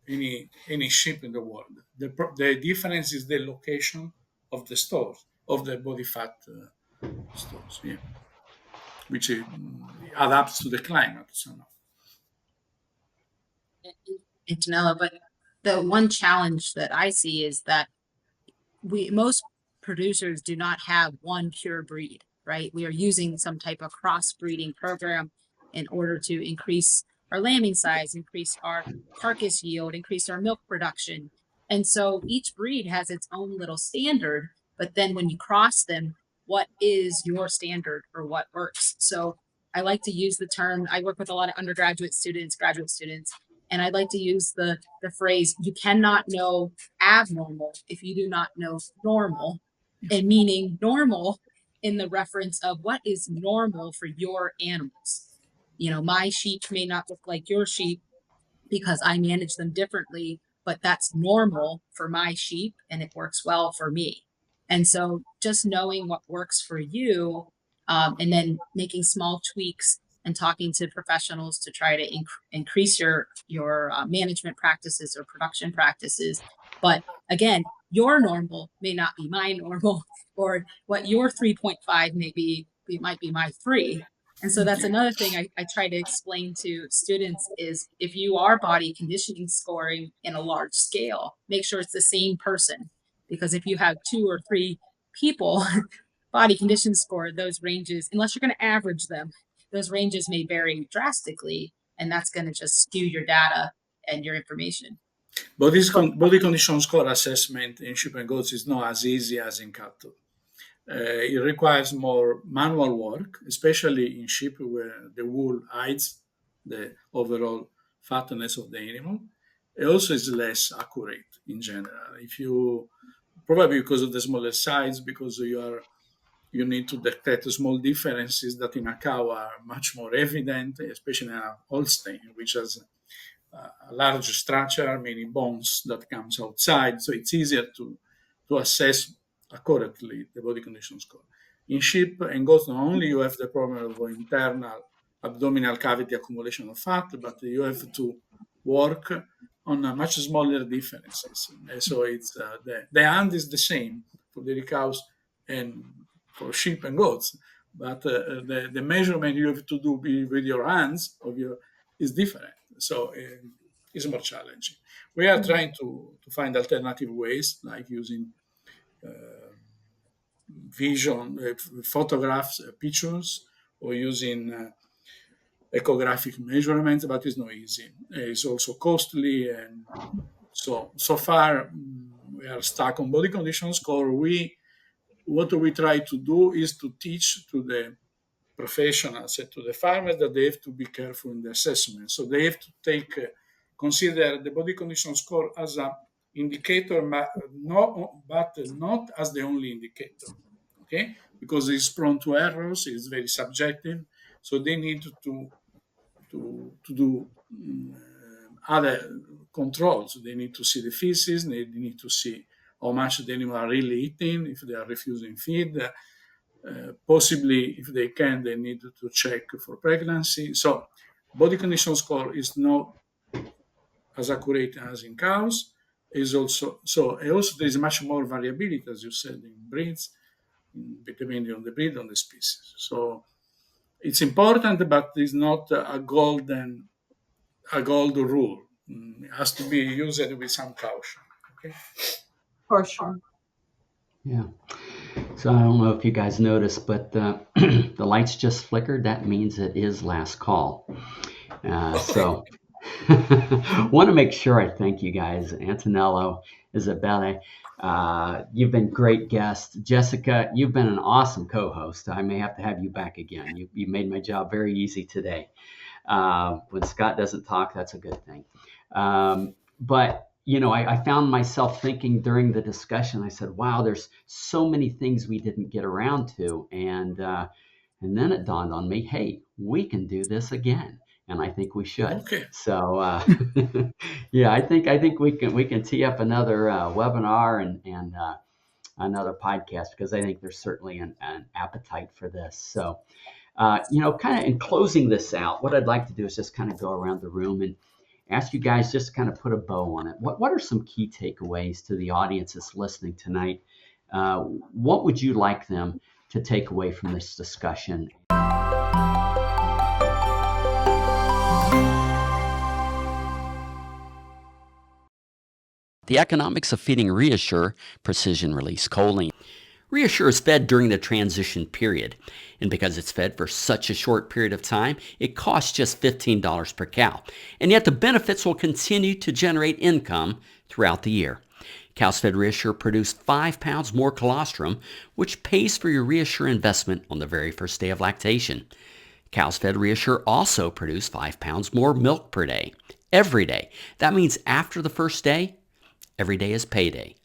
any sheep in the world. The difference is the location of the stores, of the body fat stores, yeah, which adapts to the climate somehow. Antonello, but the one challenge that I see is that most producers do not have one pure breed, right? We are using some type of crossbreeding program in order to increase our lambing size, increase our carcass yield, increase our milk production. And so each breed has its own little standard, but then when you cross them, what is your standard or what works? So I like to use the term, I work with a lot of undergraduate students, graduate students, and I like to use the phrase, you cannot know abnormal if you do not know normal, and meaning normal in the reference of what is normal for your animals. You know, my sheep may not look like your sheep because I manage them differently, but that's normal for my sheep and it works well for me. And so just knowing what works for you, and then making small tweaks and talking to professionals to try to increase your management practices or production practices. But again, your normal may not be my normal, or what your 3.5 may be, it might be my 3. And so that's another thing I try to explain to students is if you are body conditioning scoring in a large scale, make sure it's the same person. Because if you have 2 or 3 people body condition score, those ranges, unless you're going to average them, those ranges may vary drastically, and that's going to just skew your data and your information. Body condition score assessment in sheep and goats is not as easy as in cattle. It requires more manual work, especially in sheep where the wool hides the overall fatness of the animal. It also is less accurate in general. If you probably because of the smaller size, because you need to detect small differences that in a cow are much more evident, especially in a Holstein, which has a large structure, many bones that comes outside. So it's easier to assess accurately the body condition score. In sheep and goats, not only you have the problem of internal abdominal cavity accumulation of fat, but you have to work on a much smaller differences. So it's the hand is the same for dairy cows and for sheep and goats, but the measurement you have to do with your hands is different. So it's more challenging. We are trying to find alternative ways, like using vision, photographs, pictures, or using echographic measurements, but it's not easy. It's also costly, and so far we are stuck on body condition score, what we try to do is to teach to the professionals and to the farmers that they have to be careful in the assessment. So they have to consider the body condition score as an indicator, but not as the only indicator. Okay, because it's prone to errors, it's very subjective. So they need to do other controls. They need to see the feces. They need to see how much the animal are really eating, if they are refusing feed. Possibly, if they can, they need to check for pregnancy. So, body condition score is not as accurate as in cows. Is also so. Also, there is much more variability, as you said, in breeds, depending on the breed, on the species. So, it's important, but it's not a gold rule. It has to be used with some caution. Okay. For sure. Yeah. So I don't know if you guys noticed, but the lights just flickered. That means it is last call. So want to make sure I thank you guys, Antonello, Izabelle. You've been great guests. Jessica, you've been an awesome co-host. I may have to have you back again. You made my job very easy today. When Scott doesn't talk, that's a good thing. But I found myself thinking during the discussion. I said, "Wow, there's so many things we didn't get around to," and then it dawned on me, "Hey, we can do this again." And I think we should. Okay. So, yeah, I think we can tee up another webinar and another podcast, because I think there's certainly an appetite for this. So, kind of in closing this out, what I'd like to do is just kind of go around the room and ask you guys just to kind of put a bow on it. What are some key takeaways to the audience that's listening tonight? What would you like them to take away from this discussion? The economics of feeding ReaShure precision release choline. ReaShure is fed during the transition period, and because it's fed for such a short period of time, it costs just $15 per cow, and yet the benefits will continue to generate income throughout the year. Cows fed ReaShure produce 5 pounds more colostrum, which pays for your ReaShure investment on the very first day of lactation. Cows fed ReaShure also produce 5 pounds more milk per day, every day. That means after the first day, every day is payday.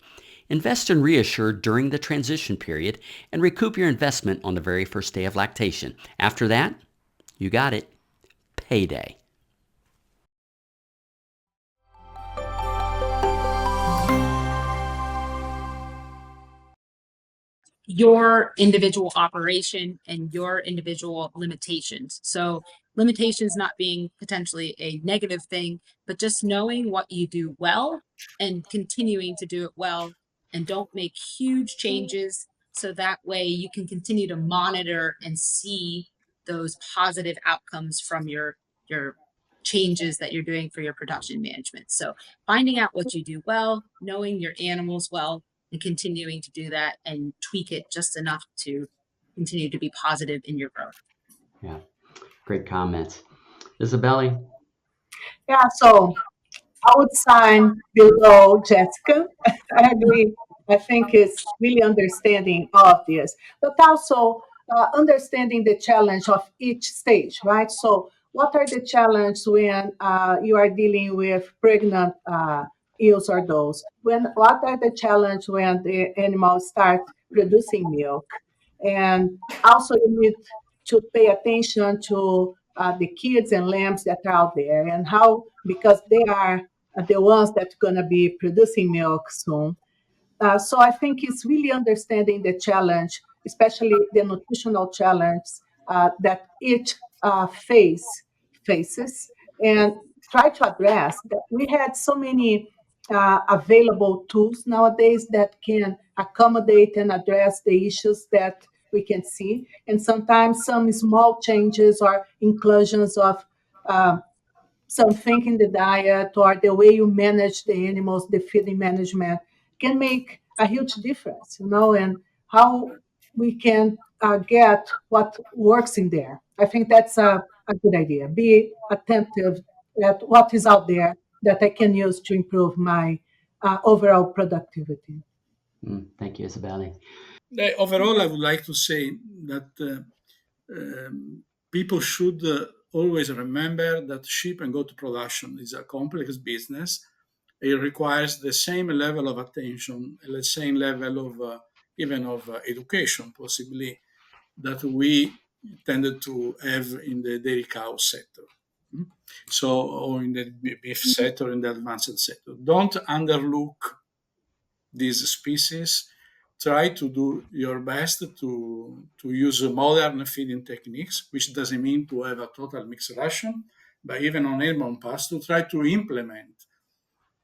Invest in ReaShure during the transition period and recoup your investment on the very first day of lactation. After that, you got it. Payday. Your individual operation and your individual limitations. So limitations not being potentially a negative thing, but just knowing what you do well and continuing to do it well, and don't make huge changes, so that way you can continue to monitor and see those positive outcomes from your changes that you're doing for your production management. So finding out what you do well, knowing your animals well, and continuing to do that and tweak it just enough to continue to be positive in your growth. Yeah, great comments. Izabelle? Yeah, so I would sign below Jessica. I agree. I think it's really understanding of this, but also understanding the challenge of each stage, right? So, what are the challenges when you are dealing with pregnant ewes or does? What are the challenges when the animals start producing milk? And also, you need to pay attention to the kids and lambs that are out there, and how, because they are the ones that are going to be producing milk soon. So I think it's really understanding the challenge, especially the nutritional challenge that each faces, and try to address that. We had so many available tools nowadays that can accommodate and address the issues that we can see, and sometimes some small changes or inclusions of something in the diet or the way you manage the animals, the feeding management can make a huge difference, and how we can get what works in there. I think that's a good idea. Be attentive at what is out there that I can use to improve my overall productivity. Thank you, Izabelle. Overall, I would like to say that people should always remember that sheep and goat production is a complex business. It requires the same level of attention, the same level of even of education, possibly, that we tended to have in the dairy cow sector. So, or in the beef sector, in the advanced sector. Don't underlook these species. Try to do your best to use modern feeding techniques, which doesn't mean to have a total mixed ration, but even on airborne pasture, try to implement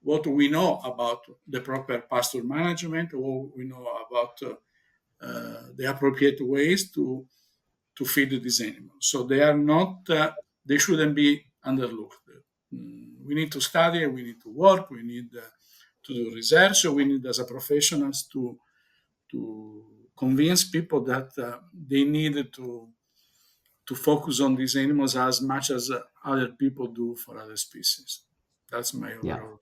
what we know about the proper pasture management, what we know about the appropriate ways to feed these animals. So they are not, they shouldn't be underlooked. We need to study, we need to work, we need to do research, so we need as a professionals to convince people that they need to focus on these animals as much as other people do for other species. That's my overall.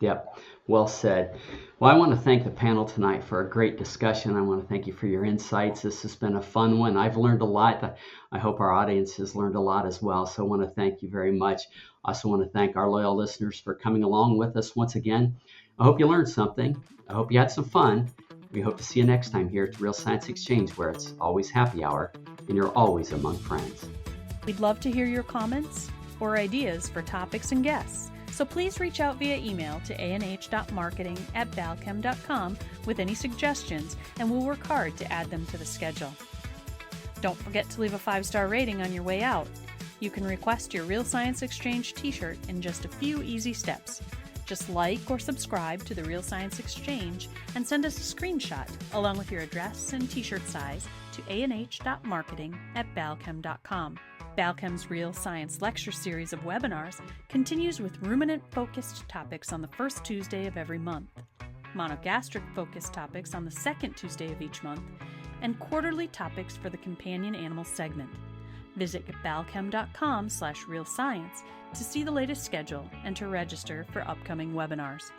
Yep, well said. Well, I want to thank the panel tonight for a great discussion. I want to thank you for your insights. This has been a fun one. I've learned a lot. I hope our audience has learned a lot as well. So I want to thank you very much. I also want to thank our loyal listeners for coming along with us once again. I hope you learned something. I hope you had some fun. We hope to see you next time here at the Real Science Exchange, where it's always happy hour and you're always among friends. We'd love to hear your comments or ideas for topics and guests. So please reach out via email to anh.marketing@balchem.com with any suggestions, and we'll work hard to add them to the schedule. Don't forget to leave a 5-star rating on your way out. You can request your Real Science Exchange t-shirt in just a few easy steps. Just like or subscribe to the Real Science Exchange and send us a screenshot along with your address and t-shirt size to anh.marketing@balchem.com. Balchem's Real Science Lecture Series of webinars continues with ruminant-focused topics on the first Tuesday of every month, monogastric-focused topics on the second Tuesday of each month, and quarterly topics for the companion animal segment. Visit balchem.com/realscience to see the latest schedule and to register for upcoming webinars.